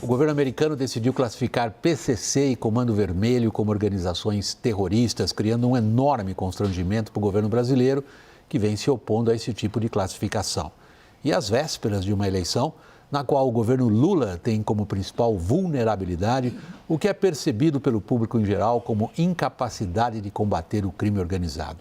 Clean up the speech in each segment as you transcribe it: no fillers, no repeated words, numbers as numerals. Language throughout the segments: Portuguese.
O governo americano decidiu classificar PCC e Comando Vermelho como organizações terroristas, criando um enorme constrangimento para o governo brasileiro, que vem se opondo a esse tipo de classificação. E às vésperas de uma eleição, na qual o governo Lula tem como principal vulnerabilidade o que é percebido pelo público em geral como incapacidade de combater o crime organizado.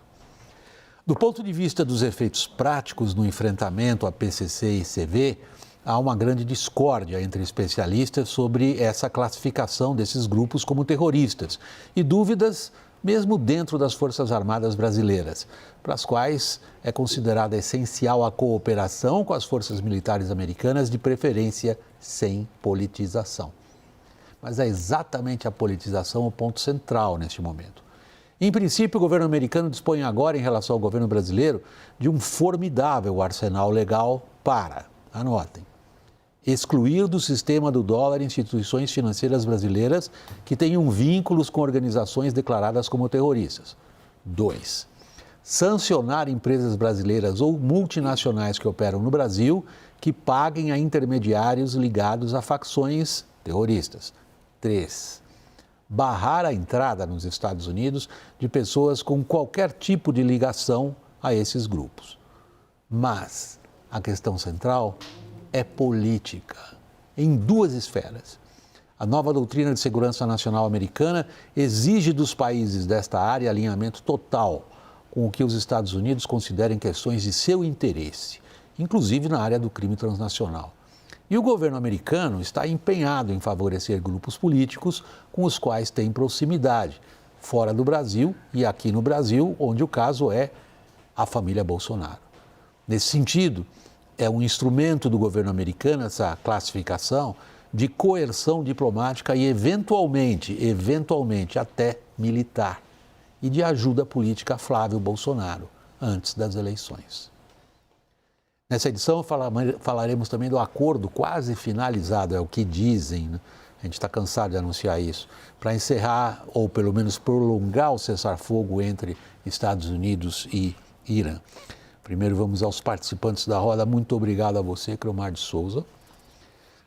Do ponto de vista dos efeitos práticos no enfrentamento a PCC e CV, há uma grande discórdia entre especialistas sobre essa classificação desses grupos como terroristas e dúvidas mesmo dentro das Forças Armadas brasileiras, para as quais é considerada essencial a cooperação com as forças militares americanas, de preferência sem politização. Mas é exatamente a politização o ponto central neste momento. Em princípio, o governo americano dispõe agora, em relação ao governo brasileiro, de um formidável arsenal legal para, anotem, excluir do sistema do dólar instituições financeiras brasileiras que tenham vínculos com organizações declaradas como terroristas. 2. Sancionar empresas brasileiras ou multinacionais que operam no Brasil que paguem a intermediários ligados a facções terroristas. 3. Barrar a entrada nos Estados Unidos de pessoas com qualquer tipo de ligação a esses grupos. Mas a questão central é política, em duas esferas. A nova doutrina de segurança nacional americana exige dos países desta área alinhamento total com o que os Estados Unidos considerem questões de seu interesse, inclusive na área do crime transnacional. E o governo americano está empenhado em favorecer grupos políticos com os quais tem proximidade, fora do Brasil e aqui no Brasil, onde o caso é a família Bolsonaro. Nesse sentido, é um instrumento do governo americano, essa classificação, de coerção diplomática e, eventualmente até militar, e de ajuda política a Flávio Bolsonaro, antes das eleições. Nessa edição falaremos também do acordo quase finalizado, é o que dizem, né? A gente está cansado de anunciar isso, para encerrar ou pelo menos prolongar o cessar-fogo entre Estados Unidos e Irã. Primeiro vamos aos participantes da roda. Muito obrigado a você, Cromar de Souza,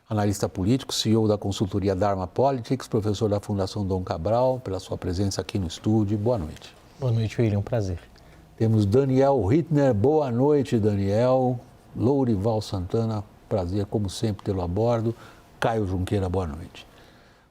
analista político, CEO da consultoria Dharma Politics, professor da Fundação Dom Cabral, pela sua presença aqui no estúdio. Boa noite. Boa noite, William. Um prazer. Temos Daniel Rittner. Boa noite, Daniel. Lourival Santana, prazer como sempre tê-lo a bordo. Caio Junqueira, boa noite.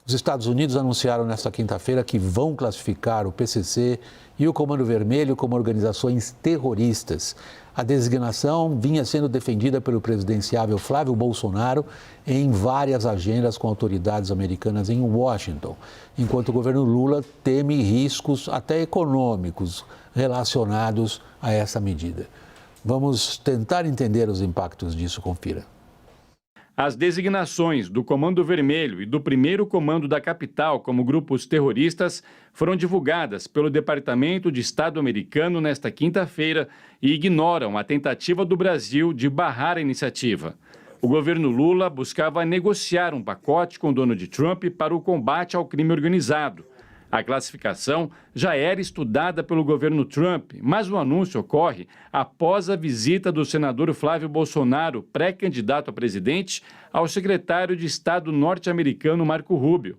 Os Estados Unidos anunciaram nesta quinta-feira que vão classificar o PCC e o Comando Vermelho como organizações terroristas. A designação vinha sendo defendida pelo presidenciável Flávio Bolsonaro em várias agendas com autoridades americanas em Washington, enquanto o governo Lula teme riscos até econômicos relacionados a essa medida. Vamos tentar entender os impactos disso, confira. As designações do Comando Vermelho e do Primeiro Comando da Capital como grupos terroristas foram divulgadas pelo Departamento de Estado americano nesta quinta-feira e ignoram a tentativa do Brasil de barrar a iniciativa. O governo Lula buscava negociar um pacote com Donald Trump para o combate ao crime organizado. A classificação já era estudada pelo governo Trump, mas o anúncio ocorre após a visita do senador Flávio Bolsonaro, pré-candidato a presidente, ao secretário de Estado norte-americano Marco Rubio.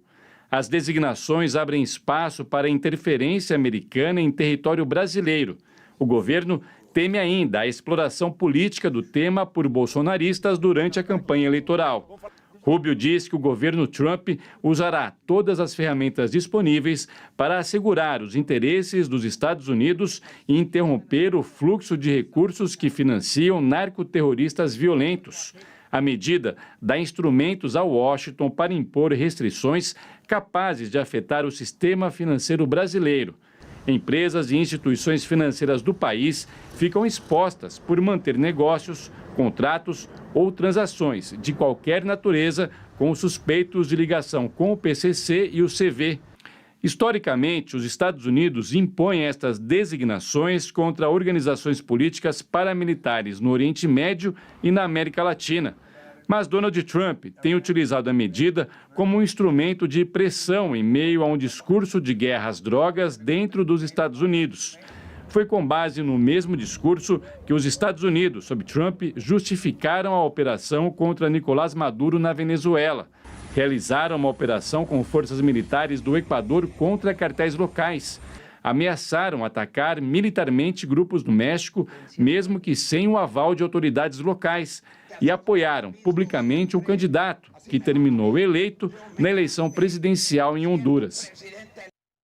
As designações abrem espaço para interferência americana em território brasileiro. O governo teme ainda a exploração política do tema por bolsonaristas durante a campanha eleitoral. Rubio diz que o governo Trump usará todas as ferramentas disponíveis para assegurar os interesses dos Estados Unidos e interromper o fluxo de recursos que financiam narcoterroristas violentos. A medida dá instrumentos a Washington para impor restrições capazes de afetar o sistema financeiro brasileiro. Empresas e instituições financeiras do país ficam expostas por manter negócios, contratos ou transações de qualquer natureza com os suspeitos de ligação com o PCC e o CV. Historicamente, os Estados Unidos impõem estas designações contra organizações políticas paramilitares no Oriente Médio e na América Latina. Mas Donald Trump tem utilizado a medida como um instrumento de pressão em meio a um discurso de guerra às drogas dentro dos Estados Unidos. Foi com base no mesmo discurso que os Estados Unidos, sob Trump, justificaram a operação contra Nicolás Maduro na Venezuela. realizaram uma operação com forças militares do Equador contra cartéis locais. Ameaçaram atacar militarmente grupos do México, mesmo que sem o aval de autoridades locais, e apoiaram publicamente um candidato que terminou eleito na eleição presidencial em Honduras.